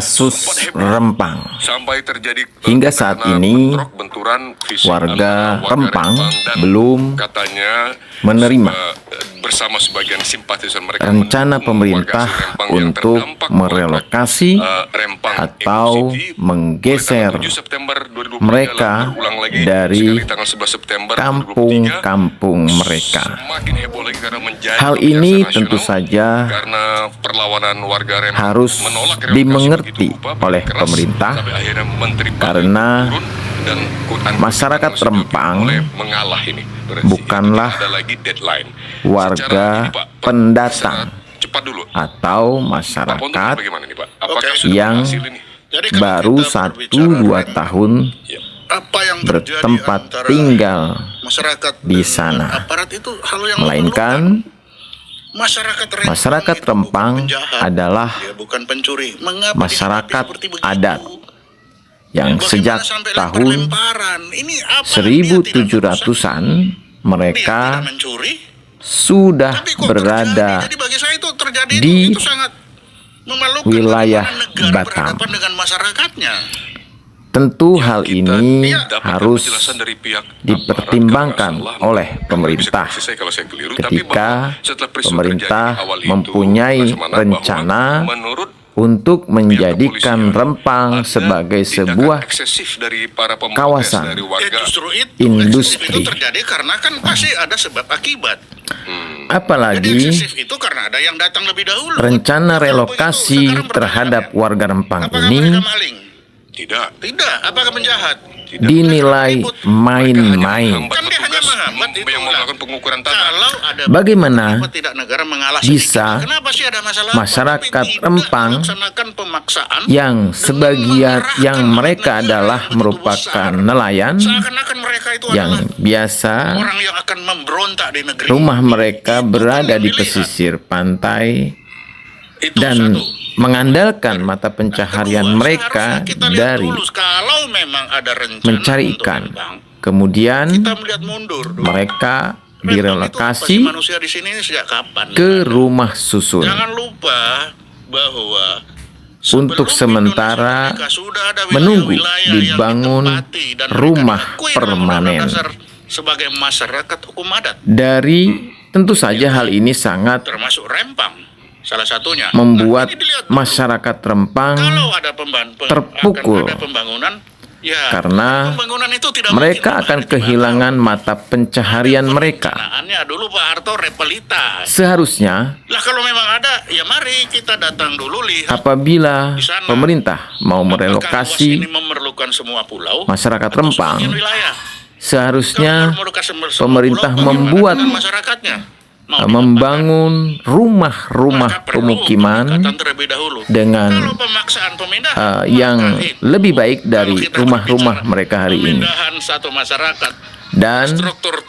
Kasus Rempang. Sampai terjadi Hingga saat ini, benturan fisik warga antara Rempang dan belum katanya menerima bersama sebagian simpatisan mereka rencana pemerintah untuk merelokasi atau menggeser mereka dari kampung-kampung mereka. Hal ini tentu saja harus dimengerti oleh pemerintah karena masyarakat Rempang bukanlah warga pendatang atau masyarakat yang baru 1-2 tahun bertempat tinggal di sana, melainkan masyarakat Rempang adalah masyarakat adat yang sejak tahun 1700-an mereka sudah berada di wilayah Batam. Tentu hal ini harus dipertimbangkan oleh pemerintah ketika pemerintah mempunyai rencana untuk menjadikan Rempang sebagai sebuah kawasan industri. Itu terjadi karena kan pasti ada sebab akibat. Apalagi rencana relokasi terhadap warga Rempang ini apakah penjahat? dinilai main-main. Bagaimana bisa masyarakat Rempang yang sebagian yang mereka adalah merupakan nelayan yang biasa rumah mereka berada di pesisir pantai dan mengandalkan mata pencaharian mereka dari mencari ikan. Kemudian mereka direlokasi ke rumah susun. Untuk sementara menunggu dibangun rumah permanen. Dari tentu saja hal ini sangat salah satunya membuat masyarakat Rempang terpukul karena mereka akan kehilangan mata pencaharian mereka. Seharusnya apabila pemerintah mau merelokasi masyarakat Rempang, seharusnya pemerintah membangun rumah-rumah pemukiman dengan yang lebih baik dari rumah-rumah mereka hari ini, dan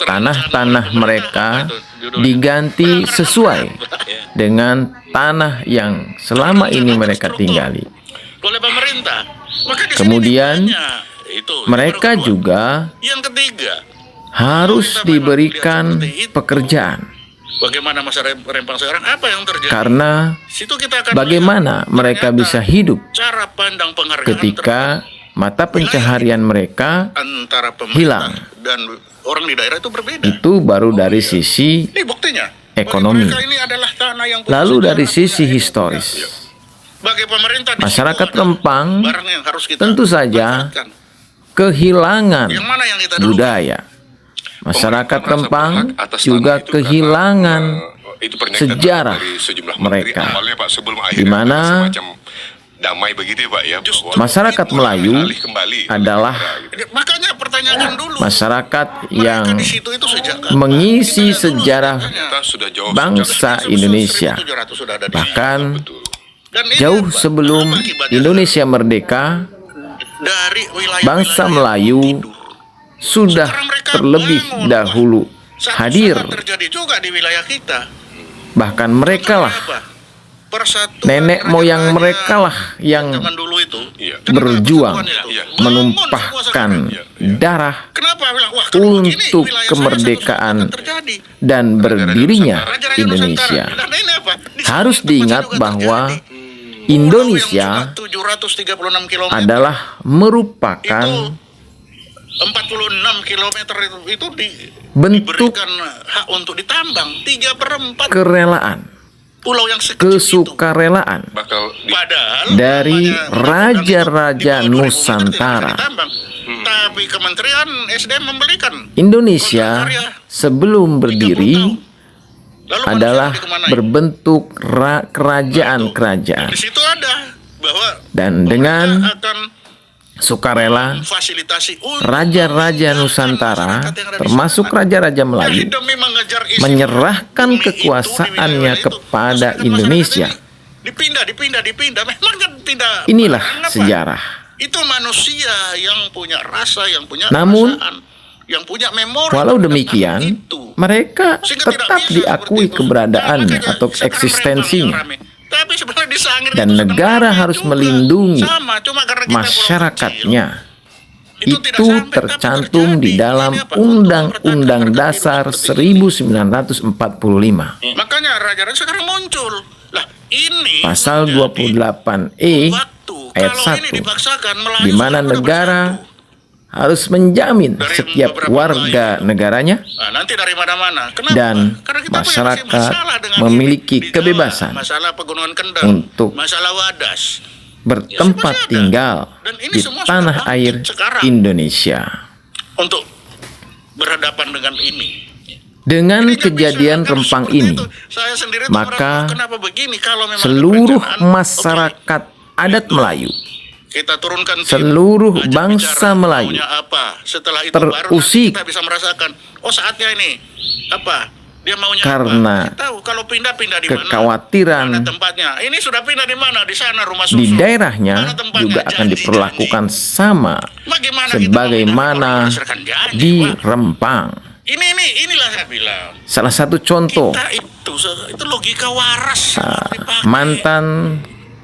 tanah-tanah mereka diganti sesuai dengan tanah yang selama ini mereka tinggali. Kemudian mereka juga harus diberikan pekerjaan. Bagaimana masyarakat Rempang sekarang? Apa yang terjadi? Karena bagaimana mereka bisa hidup ketika mata pencaharian mereka hilang. Dan orang di daerah itu berbeda. Itu baru dari sisi ekonomi. Lalu dari sisi historis, masyarakat Rempang tentu saja kehilangan budaya. Masyarakat Rempang juga kehilangan sejarah mereka, di mana masyarakat Melayu adalah masyarakat yang mengisi sejarah bangsa Indonesia. Bahkan jauh sebelum Indonesia merdeka, bangsa Melayu sudah terlebih dahulu hadir. Bahkan mereka lah, nenek moyang mereka lah yang berjuang menumpahkan darah untuk kemerdekaan dan berdirinya Indonesia. Harus diingat bahwa Indonesia Pulau yang cuma 736 km adalah merupakan itu 46 km itu bentuk diberikan hak untuk ditambang. 3/4 kerelaan, pulau yang sekecil itu. kesukarelaan bakal Padahal dari namanya raja-raja di bawah 2000 Nusantara. tidak ditambang. Tapi Kementerian SDM membelikan. Indonesia sebelum berdiri Lalu adalah manusia dikemanain? berbentuk kerajaan-kerajaan, Di situ ada bahwa dan dengan pemerintah akan sukarela fasilitasi untuk raja-raja memindahkan Nusantara, masyarakat yang ada di termasuk sana. raja-raja Melayu, Jadi demi mengejar isi menyerahkan bumi itu, kekuasaannya di wilayah itu, kepada masyarakat Indonesia. ini dipindah. Memang kan pindah. Inilah Kenapa? sejarah. Itu manusia yang punya rasa, yang punya Namun, perasaan, yang punya memori. walau tentang demikian, itu. mereka Sehingga tidak tetap bisa diakui seperti itu. keberadaannya Makanya atau sekarang eksistensinya. rame. Tapi sebenarnya di Sangir Dan itu sedang negara rame harus juga. melindungi Sama, cuma karena kita masyarakatnya. pulau kecil, tidak Itu sampai, tapi tercantum terjadi. di dalam Ini apa? Undang-Undang Untuk Dasar seperti ini. 1945. Makanya raja-raja sekarang muncul. Lah, ini Pasal menjadi 28E waktu. ayat Kalau ini 1, dipaksakan, Melayu di mana sudah negara bersatu. harus menjamin Dari setiap beberapa warga Melayu. negaranya Nah, nanti dari mana-mana. Kenapa? dan Karena kita punya masyarakat masalah dengan memiliki ini. Di Jawa, kebebasan masalah pegunungan Kendeng, untuk masalah Wadas. bertempat Ya, tinggal dan ini di semua tanah sudah air bangkit sekarang. Indonesia. Untuk berhadapan dengan ini. Dengan Ini nggak kejadian bisa, kan rempang seperti ini, itu. Saya sendiri tuh maka merasa, kenapa begini kalau memang ada seluruh perencanaan? masyarakat adat Melayu, Kita turunkan tim, seluruh ajak bangsa bicara, Melayu maunya apa. Setelah itu baru nanti terusik kita bisa merasakan, oh saatnya ini apa dia maunya karena apa. Kita tahu kalau pindah-pindah di mana, kekhawatiran mana tempatnya. Ini sudah pindah di mana, di sana rumah susun. di daerahnya Mana tempatnya? juga akan Janji, diperlakukan sama Bagaimana kita sebagaimana memindahkan orang berdasarkan janji, di Pak? Rempang. Inilah saya bilang. Salah satu contoh Kita itu logika waras yang harus dipakai. mantan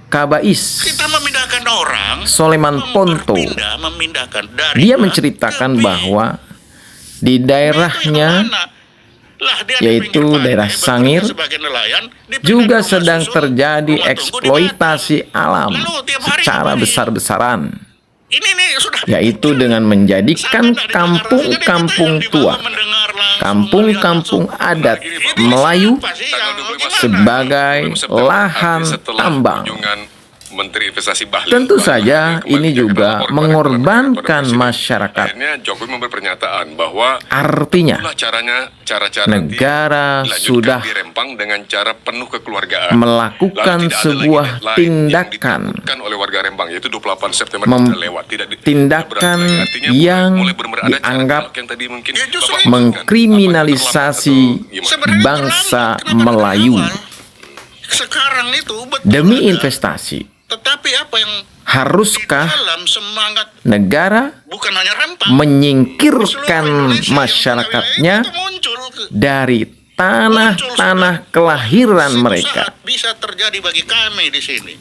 Kabais Kita memindahkan orang, Soleman Ponto, memindahkan dari dia A menceritakan ke B. bahwa di Itu yang daerahnya, mana? Lah, dia di yaitu pinggir pantai, daerah bekerja Sangir, sebagai nelayan, dipindah juga ke rumah sedang susun, terjadi rumah tunggu di eksploitasi alam Lalu tiap hari secara apa nih? besar-besaran, Ini sudah yaitu dengan menjadikan kampung-kampung tua, kampung-kampung adat Melayu sebagai lahan tambang. Menteri Investasi Bahlil. Tentu saja Kemarin ini dia juga kena mengorbankan Presiden. masyarakat. Akhirnya Jokowi memberi pernyataan bahwa Artinya, itulah cara-cara negara nanti dilanjutkan sudah di Rempang dengan cara penuh kekeluargaan. melakukan Lalu tidak ada sebuah lagi lain tindakan yang ditakutkan oleh warga Rempang, yaitu 28 September Mem- sudah lewat. tindakan berarti lagi. Artinya yang mulai bermer- ada dianggap cara yang tadi mungkin Ya, justru Bapak itu. mengkriminalisasi Sebenarnya bangsa terlambat. Kenapa dari Melayu awal? Sekarang itu betul demi ada. investasi. Tetapi apa yang di Haruskah dalam semangat negara bukan hanya Rempang, menyingkirkan seluruh Indonesia, masyarakatnya itu muncul dari tanah-tanah kelahiran suatu mereka? saat bisa terjadi bagi kami di sini.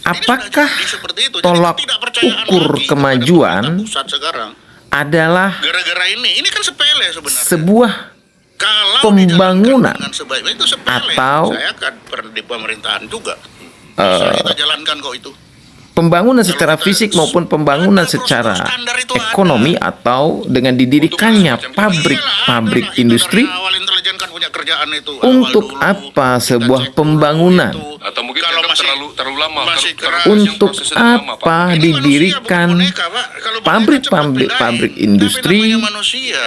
Apakah Ini sudah jadi seperti itu. Jadi tolak ketidakpercayaan ukur lagi kepada kemajuan pemerintah pusat sekarang adalah gara-gara ini kan sepele sebenarnya. sebuah Kalau pembangunan dijalankan dengan sebaik itu sepele. atau Saya kan pernah di pemerintahan juga. Bisa kita jalankan kok itu. pembangunan secara fisik maupun pembangunan secara ekonomi atau dengan didirikannya pabrik-pabrik industri? Awal intelijen kan punya kerjaan itu. Untuk Awal dulu, apa kita sebuah cek dulu pembangunan? itu. atau mungkin Kalau dianggap masih- terlalu lama masih terlalu- keras. Untuk prosesnya lama, Pak. apa Ini didirikan manusia, bukan boneka, Pak. Kalau boneka pabrik-pabrik cepat pabrik pindahin. industri? Tapi namanya manusia.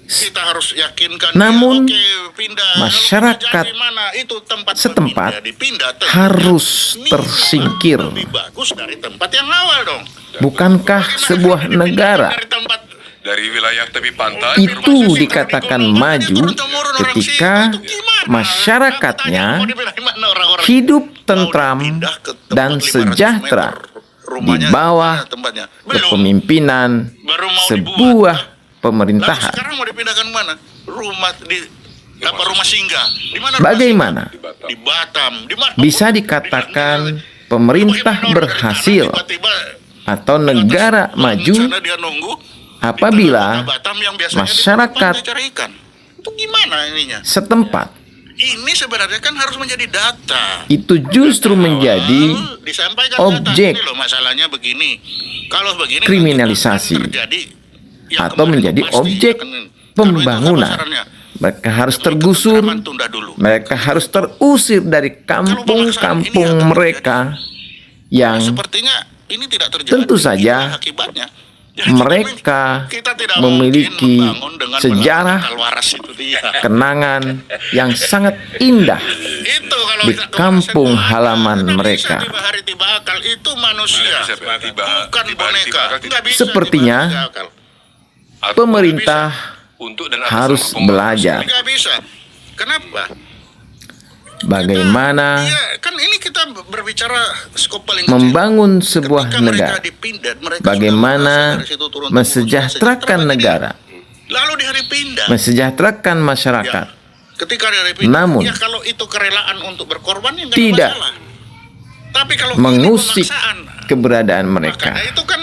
Kita harus yakinkan Namun, dia, oke, pindah. Kalau masyarakat pindah di mana, itu tempat setempat berpindah, dipindah, harus minimal tersingkir. lebih bagus dari tempat yang awal dong. Bukankah sebuah negara Dari tempat dari wilayah tepi pantai itu dikatakan maju ketika masyarakatnya hidup tentram dan sejahtera di bawah kepemimpinan sebuah pemerintahan? Sekarang mau dipindahkan mana? Rumah di apa rumah singgah? Di mana? Bagaimana Di Batam. Di mana? bisa dikatakan pemerintah berhasil atau negara maju Sana dia nunggu apabila di Batam yang biasanya di masyarakat pantai cari ikan. Itu gimana ininya? setempat Ini sebenarnya kan harus menjadi data. Itu justru menjadi Disampaikan objek data. Ini loh masalahnya begini. Kalau begini kriminalisasi nanti terjadi yang atau kemarin menjadi pasti objek akan- kalau itu pembangunan. apa sarannya? Mereka harus Itu tergusur, rekaman tunda dulu. mereka harus terusir dari kampung-kampung mereka yang Sepertinya ini tidak terjadi. tentu saja Inilah akibatnya. Jadi mereka kita tidak memiliki mungkin membangun dengan sejarah menanam waras itu dia. kenangan yang sangat indah Itu kalau di kita ke kampung Malaysia, halaman nggak mereka. bisa tiba hari tiba akal itu manusia, Bisa, Pak. bukan Tiba hari, boneka. tiba akal, Nggak bisa Sepertinya tiba hari tiba akal. Atau Pemerintah untuk dan atas harus nama pembangunan. belajar Nggak bisa. Kenapa? bagaimana Iya, kan ini kita berbicara skop paling membangun kecil. sebuah Ketika mereka negara, dipindah, mereka bagaimana sudah dari situ turun mensejahterakan temurun, negara, lalu di hari pindah. mensejahterakan masyarakat, Ya, ketika di hari pindah, Namun, ya kalau itu kerelaan untuk berkorban ya nggak ada tidak masalah. Tapi kalau mengusik ini pemaksaan, keberadaan mereka. makanya itu kan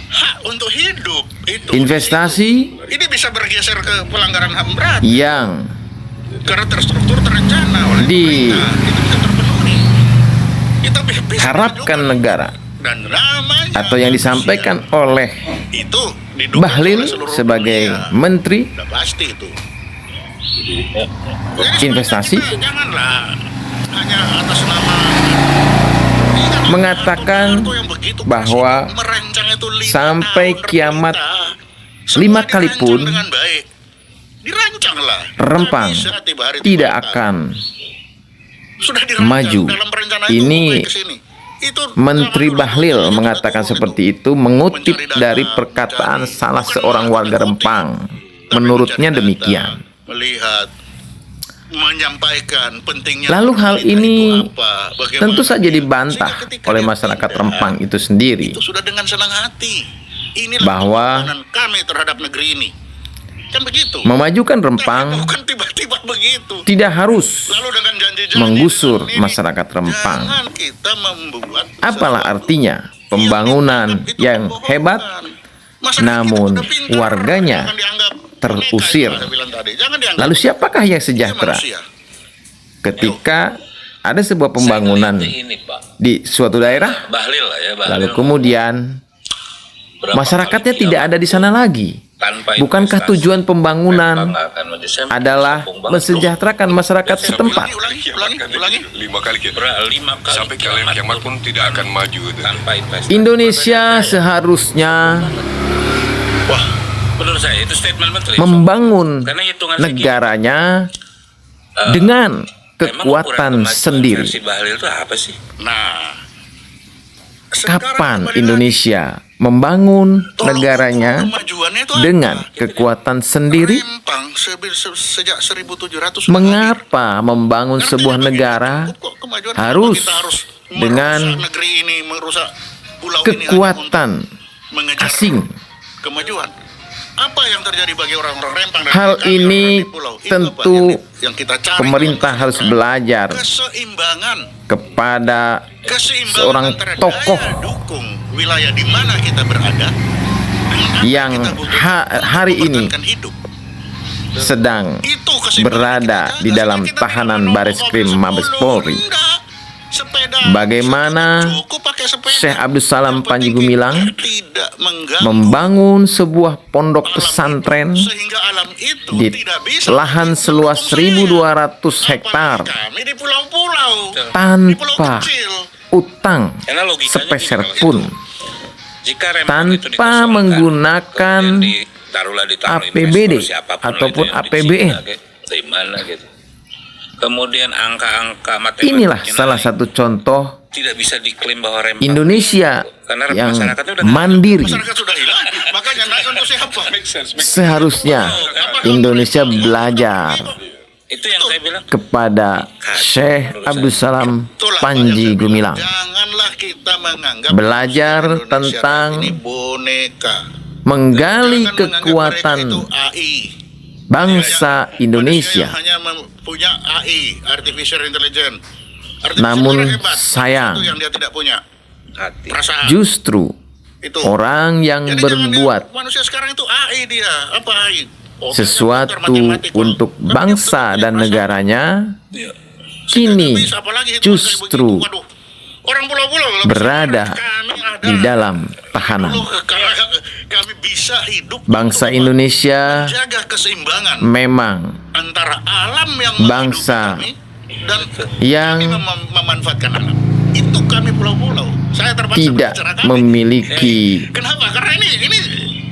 hak untuk hidup. Itu Investasi ini bisa bergeser ke pelanggaran HAM berat yang karena terstruktur terencana oleh Di- pemerintah. Itu bisa terpenuhi. Itu bisa harapkan juga. negara Dan namanya atau yang disampaikan oleh itu didukung Bahlil oleh seluruh sebagai dunia. menteri Udah pasti itu. investasi Jadi kita janganlah hanya atas nama mengatakan Soeharto yang begitu bahwa presiden merancang itu 5 sampai tahun kiamat berperintah. Semua 5 kali dirancang pun dengan baik. Dirancanglah. Rempang Nggak bisa tiba hari tidak tiba akan sudah dirancang maju. dalam perencanaan Ini itu kesini. Itu Menteri zaman dulu, Bahlil itu mengatakan itu. seperti itu, mengutip Mencari data, dari perkataan mencari. salah Bukan seorang warga mengikuti, Rempang. tapi Menurutnya mencari data, demikian. melihat, menyampaikan pentingnya. Lalu hal pemerintah ini itu apa, bagaimana. tentu saja dibantah Sehingga ketika oleh dia masyarakat pindah, Rempang itu sendiri. Itu sudah dengan senang hati. Inilah Bahwa pengorbanan kami terhadap negeri ini. Kan begitu. Memajukan Tapi Rempang bukan tiba-tiba begitu. tidak harus Lalu dengan janji-janji menggusur dengan ini, masyarakat Rempang. Jangan kita membuat Apalah sesuatu artinya pembangunan yang hebat, namun warganya terusir. Lalu siapakah yang sejahtera ketika ada sebuah pembangunan ini, Pak. di suatu daerah, Bahlil lah ya, Bahlil. lalu kemudian Berapa masyarakatnya kali tidak ada di sana lagi? tanpa Bukankah investasi, tujuan pembangunan Pembangunan akan mendesain adalah sambung banget. mensejahterakan masyarakat setempat? Ulangi. 5 kali kiamat. 5 kali Sampai kalian kiamat pun tidak akan maju itu. tanpa investasi. Indonesia seharusnya Wah, menurut saya itu statement menteri. membangun Karena hitungan negaranya dengan kekuatan sendiri. Si Bahlil itu apa sih? Nah, Kapan Indonesia membangun negaranya kemajuannya itu dengan apa? kekuatan sendiri? Rempang sejak 1700 Mengapa membangun sebuah negara harus dengan negeri ini, merusak pulau kekuatan ini hanya untuk mengejar asing? kemajuan? Apa yang terjadi bagi orang-orang Rempang dan Hal kami ini orang di pulau? Itu apa tentu yang kita cari pemerintah dalam harus perang? belajar Keseimbangan kepada keseimbangan seorang antara tokoh daya dukung wilayah di mana kita berada dengan apa yang kita butuhkan untuk hari ini mempertahankan hidup. sedang Itu keseimbangan berada kita di jaga. dalam Kita tahanan tidak Baris menunggu Krim mobil Mabes 10, Polri. enggak. Sepeda Bagaimana cukup pakai sepeda. Syekh Abdul Salam Yang Panji penting Gumilang kita tidak mengganggu membangun sebuah pondok alam pesantren itu, sehingga alam itu di tidak bisa lahan seluas 1.200 hektar kami di pulau-pulau di pulau tanpa kecil. utang Karena logikanya sepeser gini, pun, Jika Rempang itu tanpa dikosongkan, menggunakan kemudian ditaruh APBD investor siapapun lah ataupun itu yang di APBN. Cina, kayak, dari mana gitu. Kemudian angka-angka matematiknya Inilah salah satu contoh tidak bisa diklaim bahwa Rempang Indonesia Karena yang masyarakatnya udah mandiri. Masyarakat sudah hilang, makanya naik untuk siapa? Seharusnya Indonesia belajar itu yang saya bilang kepada Syekh Abdul Salam Itulah Panji makanya saya bilang, Gumilang. janganlah kita menganggap Belajar Indonesia tentang ini boneka. menggali Jangan kekuatan menganggap mereka itu AI. bangsa Indonesia. Manusia yang hanya punya AI, artificial intelligence. Namun Hebat. sayang, Itu yang dia tidak punya. hati. Perasaan. Justru Itu. orang yang Jadi jangan berbuat dia, manusia sekarang itu AI dia. Apa AI? sesuatu untuk bangsa dan negaranya, Iya. kini Bisa, apalagi itu justru negara begitu. Waduh, orang pulau-pulau kalau berada kami ada. di dalam tahanan. Dulu, kami bisa hidup Bangsa Indonesia jaga keseimbangan memang antara alam yang bangsa menghidupi kami dan yang kami memanfaatkan alam. Itu kami pulau-pulau. Saya terpaksa tidak berbicara kami. memiliki Kenapa? Karena ini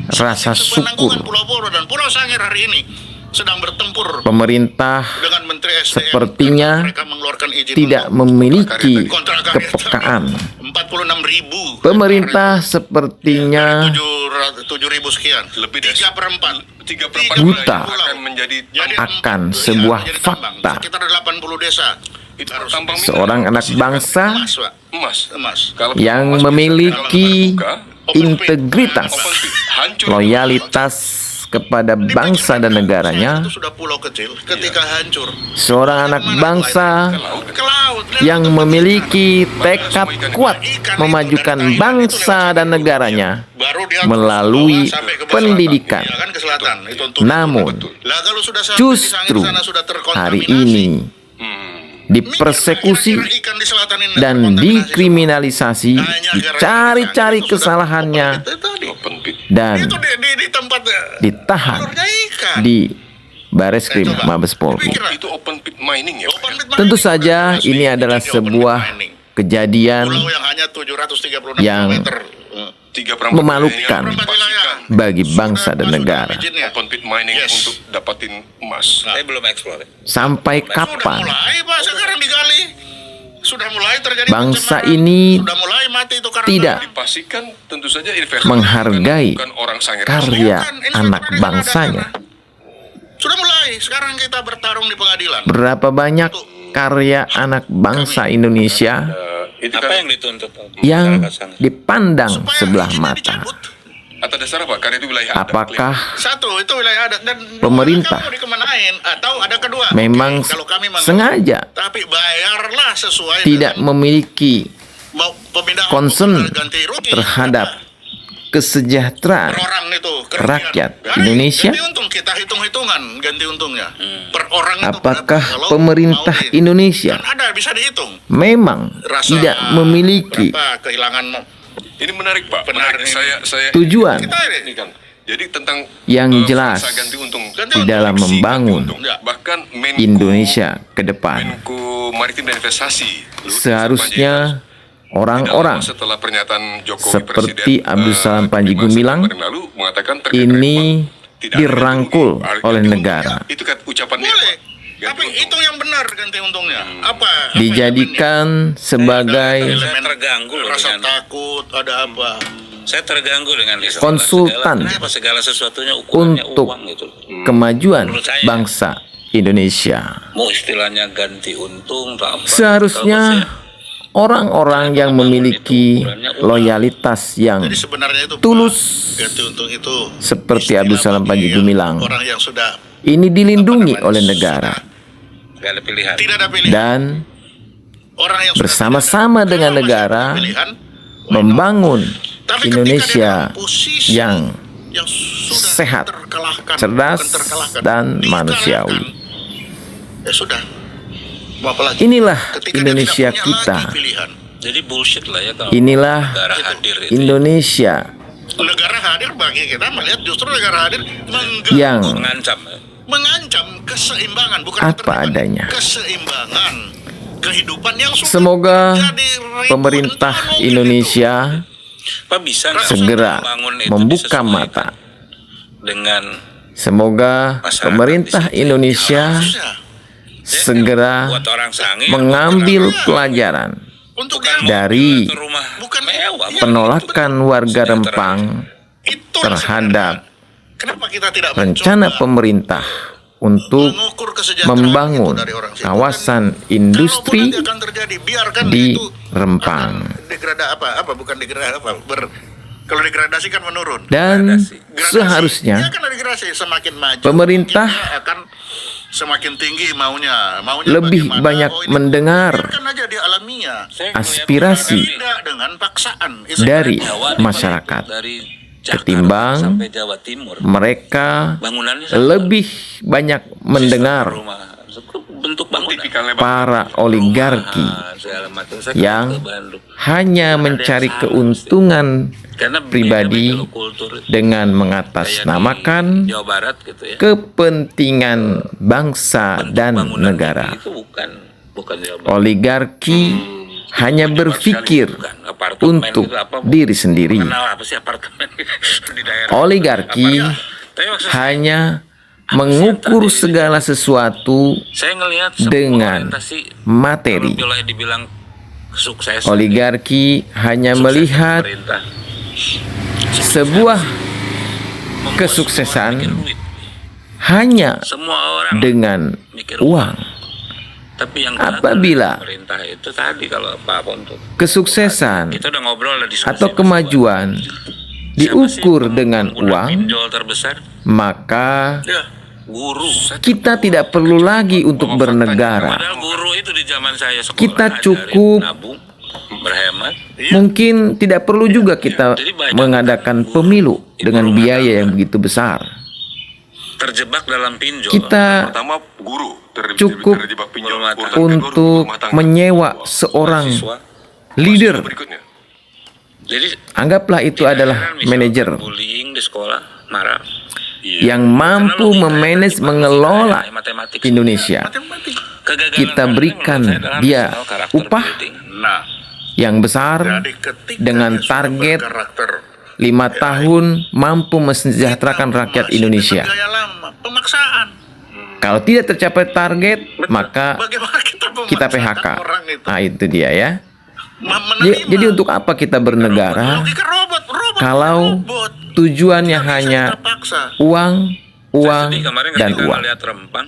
rasa syukur. penanggungan pulau-pulau dan Pulau Sangir hari ini sedang bertempur Pemerintah dengan Menteri SDM. sepertinya Mereka mengeluarkan izin tidak untuk memiliki kontrak karya kepekaan. 46.000. Pemerintah sepertinya 7.000 sekian. Lebih dari 3/4. 3/4 buta akan menjadi Jadi akan iya, sebuah menjadi tambang. fakta. Sekitar 80 desa. itu Harus tambang mineral. Seorang anak bangsa emas, Pak. emas. Emas. Kalau yang emas memiliki biasanya kalau integritas, open pit, hancur. loyalitas kepada bangsa dan negaranya, Itu sudah pulau kecil ketika hancur. seorang anak bangsa Ke laut. yang memiliki tekad kuat memajukan bangsa dan negaranya Baru dia melalui terus ke bawah sampai ke pendidikan. selatan. Ya kan ke selatan. Itu untuk Namun, lah kalau sudah sampai di justru sana sudah hari terkontaminasi. ini dipersekusi Kira-kira ikan di selatan ini dan terkontaminasi dikriminalisasi, hanya gara-gara dicari-cari ikan. Itu sudah kesalahannya, open pit tadi. Open pit. dan Itu di tempat ditahan alurnya ikan. di Bareskrim Coba. Mabes Polri. Pikir, Itu open pit mining ya. open pit Tentu mining, saja asli. ini adalah Jadi open pit sebuah mining. kejadian Pulau yang hanya 736 yang kilometer. 3/4 memalukan yang dipastikan. bagi bangsa dan Sudah negara. masuk izinnya. Open pit mining Yes. untuk dapatin emas. Saya belum eksplor. Sampai Sudah kapan mulai Pak sekarang digali. Sudah mulai terjadi bangsa pencemaran. ini Sudah mulai mati itu karena tidak Dipastikan tentu saja investor menghargai bukan orang Sangir. karya Bukan, ini anak sudah bangsanya? Sudah mulai. Sekarang kita bertarung di pengadilan. Berapa banyak karya anak bangsa Indonesia Itu Apa kan yang dituntut? yang Masyarakat Sangir? dipandang Supaya sebelah izinnya mata? dicabut. atas dasar apa? Karena itu wilayah adat. Apakah Satu itu wilayah adat dan Pemerintah kamu dikemanain atau ada kedua? memang Oke, kalau kami sengaja tapi bayarlah sesuai tidak dengan memiliki mau pemindahan concern ganti rugi terhadap kesejahteraan per orang itu kerugian. rakyat Ganti- Indonesia? ganti untung kita hitung-hitungan ganti untungnya per orang itu Apakah berapa? Kalau pemerintah mau Indonesia kan ada bisa dihitung memang rasa tidak memiliki berapa kehilangan Ini menarik Pak. Benar, Menarik. ini. Saya tujuan kita ini kan. Jadi tentang yang jelas frasa ganti untung. Ganti di dalam Fungsi membangun ganti untung. Bahkan Menko, Indonesia ke depan. Menko Maritim dan Investasi Seharusnya orang-orang setelah pernyataan Jokowi seperti Presiden, Abdul Salam Panji 15 Gumilang September yang lalu mengatakan terkait ini reform tidak ada dirangkul ganti untung. oleh Ganti negara. untung, itu kan ucapan dia, boleh Pak. Ganti tapi untung. itu yang benar ganti untungnya apa Dijadikan sebagai elemen terganggu loh rasa dengan- takut ada apa Saya terganggu dengan istilah Konsultan segala sesuatunya ukurannya untuk uang gitu. kemajuan Menurut saya. bangsa Indonesia. Mau istilahnya ganti untung atau apa? Seharusnya orang-orang yang memiliki loyalitas yang jadi sebenarnya itu Pak, tulus ganti untung itu seperti istilah Abdul Salam bagi Panji yang- Gumilang orang yang sudah ini dilindungi oleh negara Gak ada pilihan. tidak ada pilihan dan orang yang sudah bersama-sama tidak ada- dengan kalau masih negara ada pilihan, membangun tapi ketika dia Indonesia dalam posisi yang sudah sehat, terkalahkan, cerdas, bukan terkalahkan, dan dikalahkan, manusiawi. Ya sudah. Mau apa lagi? Inilah Ketika dia Indonesia tidak punya kita. lagi pilihan. Jadi bullshit lah ya kalau Inilah negara hadir itu. Indonesia Negara hadir bagi kita melihat justru negara hadir yang Mengancam. mengancam keseimbangan bukan apa ketertiban. adanya. Keseimbangan kehidupan yang sudah Semoga terjadi ribuan pemerintah tahun mungkin Indonesia Apa bisa nggak segera membangun itu membuka disesuaikan mata. dengan Semoga Masyarakat pemerintah di situ. Indonesia Harusnya. segera buat orang Sangir mengambil pelajaran Untuk bukan yang dari mobil atau rumah bukan mewah, penolakan warga Rempang itu terhadap kenapa kita tidak rencana mencoba pemerintah untuk mengukur kesejahteraan membangun itu dari orang situ? kawasan Kalaupun industri nanti akan terjadi, biarkan di itu Rempang. bukan degrada kalau degradasi kan menurun. dan Gradasi, seharusnya dia akan degradasi semakin maju. pemerintah mungkin dia akan semakin tinggi maunya lebih bagaimana? banyak Oh, ini mendengar biarkan aja dia alamiah. Saya aspirasi Tidak dengan paksaan. Itu dari Jawa masyarakat. dari ketimbang sampai Jawa Timur. mereka Bangunannya sama. lebih banyak mendengar Rumah. Bentuk bangunan. Tipikalnya para oligarki Segala macam. Saya yang ke Bandung. hanya mencari keuntungan Karena pribadi beda kultur dengan kayak mengatasnamakan di Jawa Barat gitu ya. kepentingan bangsa Bentuk dan bangunan negara. itu bukan Jawa Barat. Oligarki hanya berpikir Bukan. Apartemen untuk itu apa, diri sendiri. kenal apa sih apartemen di daerah? Oligarki Tapi maksud saya, hanya mengukur segala sesuatu saya ngelihat semua dengan orientasi materi. kalau boleh dibilang sukses. Oligarki hanya sukses melihat pemerintah. sebuah Membuat kesuksesan semua mikir duit. hanya Semua orang dengan mikir uang. Tapi yang Apabila pemerintah itu tadi kalau Pak Ponto kesuksesan kita udah ngobrol ada diskusi atau kemajuan diukur dengan uang, pinjol terbesar maka Ya. guru. kita tidak perlu lagi untuk bernegara. Padahal guru itu di zaman saya sekolah Kita ajarin cukup nabung, berhemat. Mungkin tidak perlu juga kita mengadakan pemilu dengan biaya yang begitu besar. Terjebak dalam pinjol. Kita pertama guru cukup terjebak pinjol. Rumah Urutan tangga. kedua, untuk rumah tangga. menyewa seorang Mahasiswa. leader. Berikutnya. Jadi Anggaplah itu adalah misalkan manajer bullying di sekolah, marah. yang mampu memanage mengelola Matematik. Indonesia. Matematik. Kegagalan Kita Anda berikan menurut saya adalah dia national character upah building. Nah, yang besar jadi ketika dengan dia sudah target berkarakter, 5 tahun mampu mensejahterakan rakyat masih Indonesia. dengan gaya lama, pemaksaan. Kalau tidak tercapai target, maka Bagaimana kita memaksakan PHK. orang itu? Nah, itu dia ya. Menerima. Jadi untuk apa kita bernegara Logika robot kalau robot. tujuannya Tidak bisa hanya kita paksa. uang, uang, Jadi kemarin dan ketika uang? ngeliat Rempang,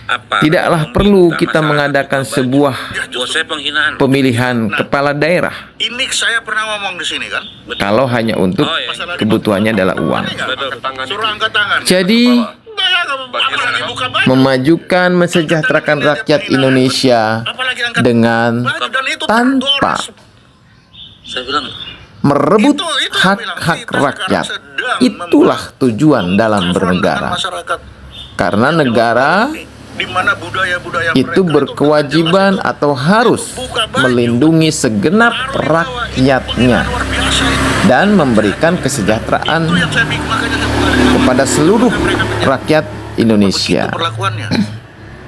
apa Tidaklah meminta perlu kita masyarakat mengadakan itu sebuah buat saya penghinaan. pemilihan kepala daerah Ini saya pernah ngomong di sini kan. kalau hanya untuk Oh, iya. Masalah kebutuhannya adalah uang. Suruh angkat tangan. Jadi Apalagi buka baju. memajukan, mensejahterakan rakyat Indonesia Apalagi angkat dengan baju, dan itu tanpa Saya bilang merebut Itu yang hak-hak bilang, kita rakyat. sekarang sedang Itulah tujuan dalam konfront bernegara. dengan masyarakat. Karena negara Di mana budaya-budaya itu mereka berkewajiban jelas atau harus melindungi segenap rakyatnya luar biasa itu. dan memberikan kesejahteraan Itu yang saya bikin, makanya saya buka kepada seluruh rakyat Indonesia. Begitu perlakuannya.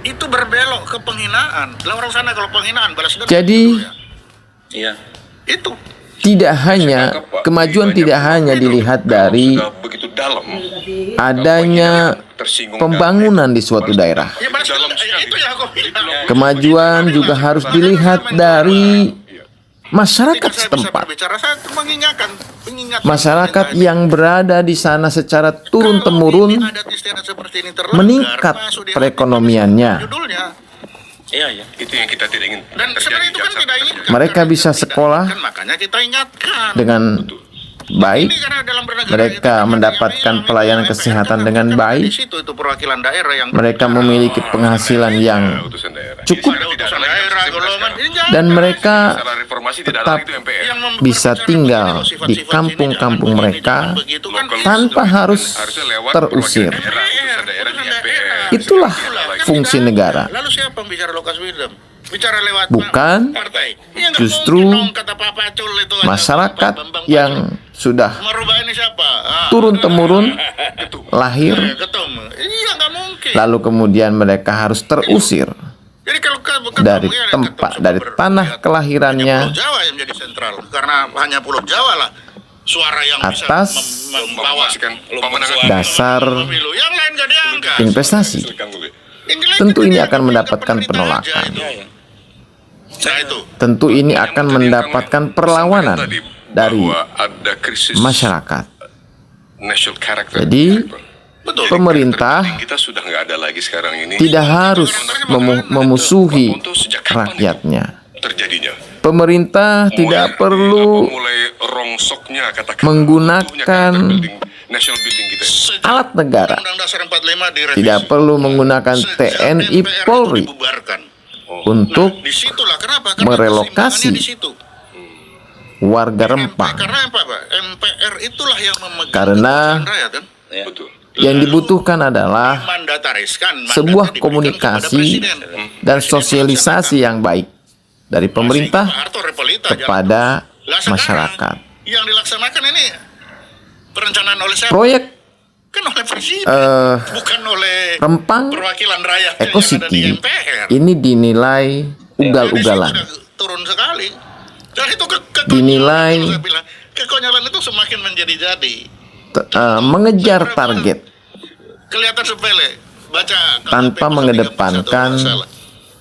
Itu berbelok ke penghinaan. Lah orang sana kalau penghinaan balas dendam. Jadi dulu ya. iya. Itu tidak hanya kemajuan tidak hanya dilihat dari Sudah begitu dalam. adanya Tersinggung pembangunan di suatu daerah. ya balas Dalam dendam. sekali. Itu yang aku bilang. Kemajuan juga harus dilihat dari masyarakat Ketika saya bisa setempat. berbicara, saya mengingatkan Masyarakat yang berada di sana secara turun-temurun Kalau adat istiadat seperti ini terlanggar, meningkat masuk di perekonomiannya. judulnya. Iya, iya. Itu yang kita tidak ingin. Dan sebenarnya itu kan terjadi. tidak inginkan. Mereka bisa Tidak sekolah inginkan, makanya kita ingatkan. dengan baik, Ini karena dalam bernegara mereka itu kan mendapatkan yang pelayanan MPR kesehatan kan dengan ada baik. Di situ itu perwakilan daerah yang Mereka memiliki penghasilan yang Utusan daerah. cukup ada utusan daerah, golongan ini jangan. dan mereka Masalah reformasi tidak tetap ada itu MPR. Yang bisa berbicara tinggal begini loh, di sifat-sifat kampung-kampung sini, jangan mereka begini, jangan begitu kan Local tanpa harus harusnya lewat terusir. perwakilan daerah, utusan daerah di MPR. Itulah fungsi negara. Lalu siapa yang bicara lokas wisdom? Bicara lewat Bukan, partai. Ya, nggak justru mungkin dong, kata Pak Pacul itu ada masyarakat Pak Bambang yang Pacul. sudah Merubah ini siapa? turun-temurun lahir, Ketemu. Iya nggak mungkin. lalu kemudian mereka harus terusir Jadi kalau dari tempat, dari tanah hanya kelahirannya Pulau Jawa yang menjadi sentral karena hanya Pulau Jawa lah suara yang atas bisa membawa Memuaskan pemenangan. dasar pemilu. Yang lain nggak diangkat. investasi. Yang lain Tentu kita ini diangkat akan mendapatkan pemerintah penolakan. aja itu. Iya, iya. Nah itu. Tentu ini akan mendapatkan perlawanan dari Bahwa ada krisis masyarakat. national character. Jadi, Betul. pemerintah Kita sudah nggak ada lagi sekarang ini. tidak harus memusuhi rakyatnya. Terjadinya. Pemerintah tidak perlu mulai rongsoknya katakan menggunakan national building kita. Sejak alat negara. Undang-Undang Dasar 45 direvisi. Tidak perlu menggunakan Sejak TNI MPR itu Polri dibubarkan. untuk Disitulah kenapa? Karena merelokasi keseimbangannya di situ. warga Rempang. Karena apa, Pak? MPR itulah yang memegang Karena kekuasaan rakyat, kan? Ya. Betul. yang dibutuhkan adalah Mandatariskan, mandatnya sebuah diberikan kepada komunikasi presiden. dan Presiden sosialisasi yang baik dari pemerintah Pak Harto Repolita, kepada Lah, sekarang masyarakat. yang dilaksanakan ini perencanaan oleh siapa? Proyek Kan oleh presiden, bukan oleh Rempang perwakilan rakyat Eco yang ada di City MPR. ini dinilai Jadi ugal-ugalan. sudah turun sekali. Dan itu kekonyolan, Dinilai saya bilang. Kekonyolan itu semakin menjadi-jadi. Mengejar target Kelihatan sepele. Baca tanpa KUHP mengedepankan 31 masalah.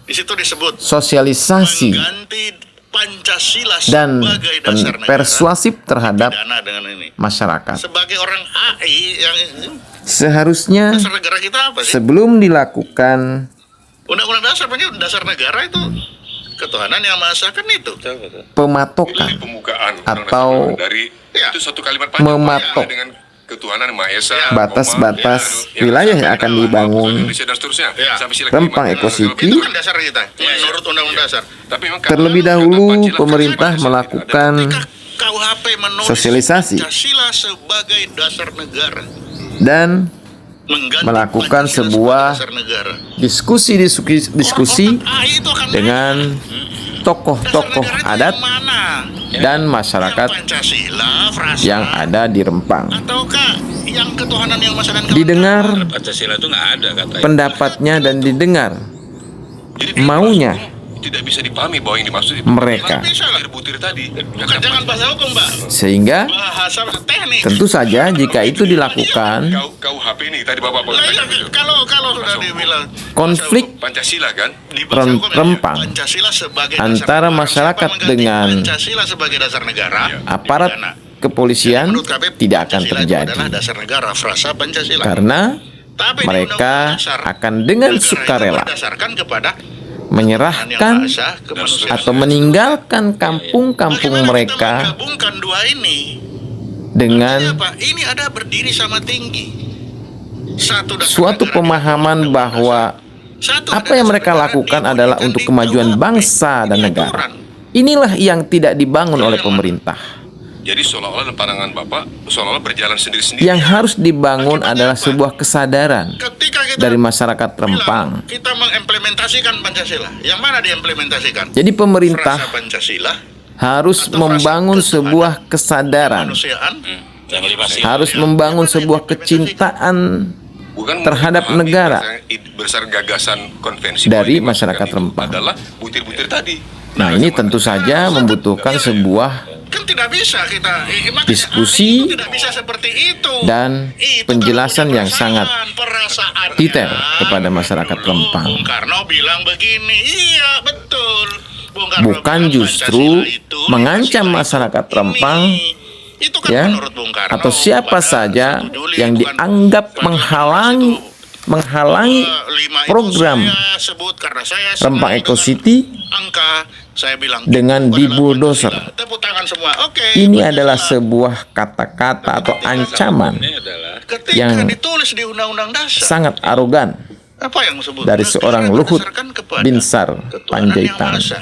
Di situ disebut sosialisasi mengganti Pancasila dan sebagai dasar negara. persuasif terhadap Pidana dengan ini. masyarakat. Sebagai orang AI yang Seharusnya dasar negara kita apa sih? sebelum dilakukan Undang-undang dasar, makanya dasar negara itu ketuhanan yang maha esa, kan itu. pematokan Ini pembukaan atau dari Ya. itu satu kalimat panjang mematok dengan ketuhanan yang maha esa, batas-batas koma, wilayah yang akan dibangun Indonesia dan seterusnya. Ya. Sampai sila Rempang kelima. Eco City. Itu kan dasar kita menurut undang-undang dasar. Tapi memang terlebih karena dahulu Pancasila pemerintah Pancasila melakukan Ketika KUHP menulis sosialisasi Pancasila sebagai dasar negara, dan mengganti melakukan Pancasila sebuah sebagai dasar negara. diskusi Orang-orang AI itu akan dengan dasar tokoh-tokoh negara itu adat yang mana? dan masyarakat Yang Pancasila, frasa, yang ada di Rempang. ataukah yang ketuhanan yang masyarakat Didengar Pancasila itu nggak ada katanya. pendapatnya dan didengar Jadi maunya tidak bisa dipahami bahwa yang dimaksud itu mereka. bisa lah. butir tadi. Bukan, jangan bahasa hukum, Pak. Sehingga Bahasa teknik. tentu saja jika itu dilakukan, KUHP ini tadi Bapak Lah, iya, kalau sudah dibilang konflik Pancasila kan? di bahasa hukum ya, Rempang Pancasila sebagai antara dasar masyarakat negara. Siapa mengganti dengan Pancasila sebagai dasar negara, aparat pidana. kepolisian Menurut KPP, tidak akan Pancasila itu terjadi adalah dasar negara, frasa Pancasila. karena Tapi di mereka Undang-Undang Dasar, akan dengan negara itu sukarela berdasarkan kepada menyerahkan Yang Maha Esa, kemanusiaan. atau meninggalkan kampung-kampung Bagaimana kita mereka menggabungkan dua ini? dengan Artinya apa? Ini ada berdiri sama tinggi. Satu dasar suatu negara pemahaman di bahwa Satu apa ada yang dasar mereka negara lakukan dibunyikan adalah di untuk kemajuan KUHP. bangsa dan Ini negara. aturan. Inilah yang tidak dibangun oleh pemerintah. Jadi seolah-olah pandangan Bapak seolah-olah berjalan sendiri-sendiri. Yang harus dibangun adalah sebuah kesadaran Ketika kita dari masyarakat bilang, Rempang. kita mengimplementasikan Pancasila. Yang mana diimplementasikan? Jadi pemerintah Frasa Pancasila, harus atau membangun frasa sebuah kesadaran, kemanusiaan, Yang lima sila. harus membangun sebuah kecintaan Bukan terhadap memahami negara besar gagasan konvensi dari bahwa yang masyarakat dimaksudkan itu Rempang. adalah butir-butir tadi. Nah, ini tentu saja membutuhkan sebuah kan tidak bisa kita makanya diskusi itu tidak bisa seperti itu. dan Itu penjelasan kalau yang punya sangat perasaan detail kepada masyarakat Dulu Rempang. Bung Karno bilang begini, iya betul. Bung Karno Bukan bilang justru Pancasila itu, mengancam Pancasila masyarakat itu Rempang, ini. Itu kan ya, menurut Bung Karno, atau siapa pada saja 1 Juli yang itu kan dianggap Pancasila itu. menghalangi Lima itu program saya sebut karena saya Rempang senang Eco dengan City angka, saya bilang dengan itu adalah dibulldozer. Pancasila. Tepuk tangan semua. Oke. Ini Pancasila. adalah sebuah kata-kata atau ancaman Ini adalah Ketika yang ditulis di Undang-Undang Dasar, sangat arogan apa yang disebut? dari Negara seorang Luhut berdasarkan kepada Binsar ketuhanan Panjaitan. yang maha esa.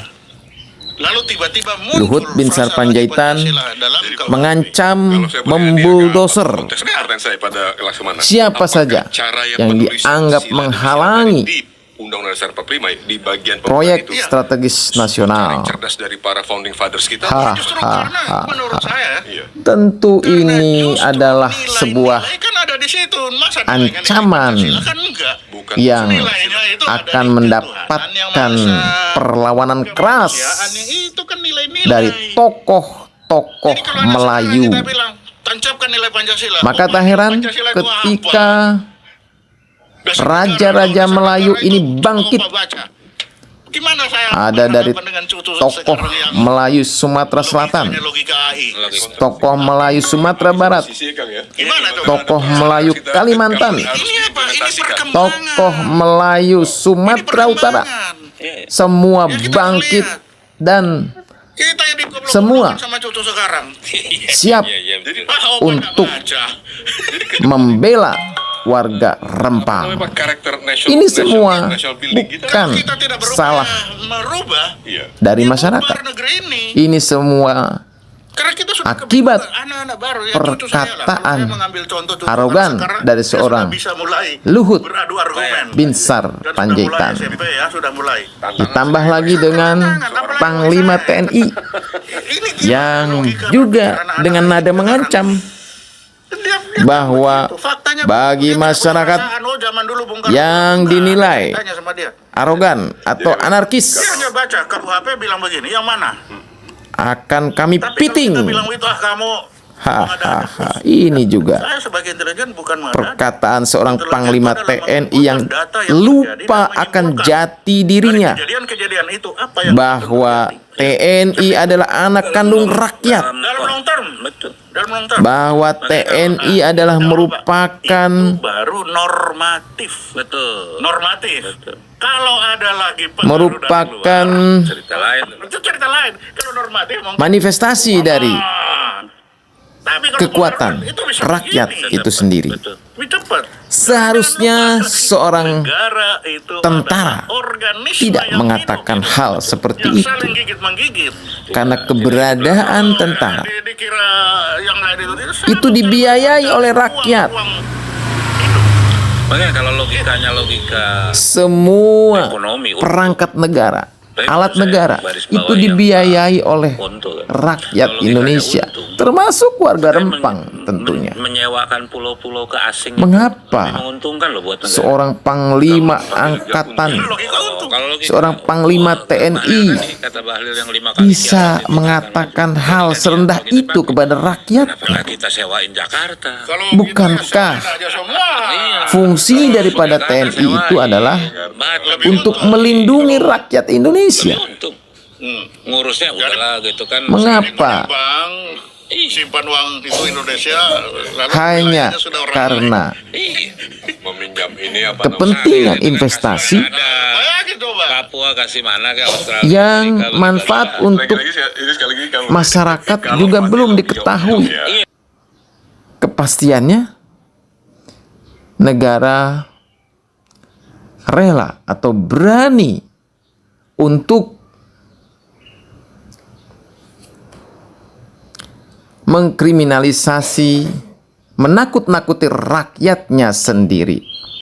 Lalu tiba-tiba muncul Luhut Binsar frasa Panjaitan Pancasila dalam KUHP. mengancam Kalau saya boleh membuldoser konteks pertanyaan saya pada Laksamana. siapa Apakah saja cara yang penulisan dianggap sila demi menghalangi sila di Undang-Undang Dasar 45 di bagian proyek pembukaan itu strategis cara nasional. yang cerdas dari para founding fathers kita. Justru karena menurut saya Iya. Tentu karena ini justru adalah nilai-nilai sebuah kan ada di situ. Masa nilai-nilai ancaman Pancasila kan enggak. Bukan yang Nilai-nilai itu ada akan di mendapatkan ketuhanan yang maha esa. perlawanan keras Kemanusiaan yang itu kan nilai-nilai. dari tokoh-tokoh Jadi kalau ada Melayu. sekarang kita bilang, tancapkan nilai Pancasila. Maka tak heran Pancasila itu ketika apa? Dasar raja-raja negara, Melayu dasar ini negara itu bangkit. coba baca. Gimana saya Ada dari berhadapan dengan cucu tokoh sekarang yang Melayu Sumatera Selatan, logikanya logika AI. tokoh Melayu Sumatera Barat, Sisi Kang ya. Gimana tuh? tokoh Melayu Kalimantan, Ini apa? Ini perkembangan. tokoh Melayu Sumatera Utara, semua bangkit dan Kita yang digoblok semua sama cucu sekarang. siap Jadi untuk baca. membela warga Rempang. memang karakter national, Ini semua national building kita. bukan Kita tidak berubah, salah merubah. Iya. dari Ya, masyarakat. bubar negeri ini. Ini semua Karena kita sudah Akibat kebingungan. Anak-anak baru ya, cucu saya lah. perkataan Saya mengambil contoh cucu arogan anak sekarang, dari dia seorang sudah bisa mulai Luhut beradu argumen. Binsar Dan sudah Panjaitan. mulai SMP ya, sudah mulai. Ditambah lagi dengan Panglima TNI Ini gimana yang logika juga anak-anak dengan kita nada sekarang? mengancam Dia bahwa begitu. Faktanya bagi begitu. masyarakat Perasaan, oh, zaman dulu Bung Karno yang enggak. dinilai Tanya sama dia. arogan atau anarkis Dia hanya baca KUHP bilang begini, yang mana? akan kami Tapi piting. kalau kita bilang itu kamu mengada-ada. Hahaha, ini juga Saya sebagai intelijen bukan mengada-ada. perkataan seorang Intelijen Panglima itu adalah TNI yang mengumpulkan data yang lupa terjadi dan akan menyimpulkan jati dari dirinya kejadian-kejadian itu apa yang bahwa terjadi. TNI adalah anak kandung rakyat, Dalam long term, Betul. dalam long term. bahwa TNI adalah merupakan itu baru normatif. Betul. Normatif. Betul. Kalau ada lagi pengaruh merupakan dari luar, Cerita lain. itu cerita lain. Kalau normatif mungkin manifestasi dari tapi kalau kekuatan bukan, itu bisa rakyat begini. itu sendiri. Betul. Lebih cepat. Seharusnya seorang Negara itu tentara adalah organisme tidak yang mengatakan hidup, hal seperti yang itu, saling gigit-menggigit. karena keberadaan tentara Dikira yang lain itu dibiayai oleh rakyat. Makanya kalau logikanya logika Semua ekonomi, perangkat negara, Tapi alat saya negara garis itu bawahi dibiayai yang oleh untung kan. rakyat Kalau logikanya Indonesia, untung. termasuk warga Saya Rempang tentunya. menyewakan pulau-pulau ke asing Mengapa lebih menguntungkan loh buat negara. seorang panglima angkatan, Kalau logika seorang panglima TNI kata Bahlil yang 5 kali bisa siaran itu mengatakan kan hal logika serendah dia, itu kepada rakyat? Kenapa kita sewain Jakarta? Bukankah fungsi daripada TNI itu adalah untuk melindungi rakyat Indonesia? Untung. Ngurusnya udahlah gitu kan. Mengapa Simpan uang itu Indonesia lalu hanya wilayahnya sudah orang karena Meminjam ini apa kepentingan investasi lain. Bayangin coba. Papua kasih mana ke Australia? yang Amerika, manfaat Australia. untuk masyarakat juga belum diketahui kepastiannya? Negara rela atau berani untuk mengkriminalisasi, menakut-nakuti rakyatnya sendiri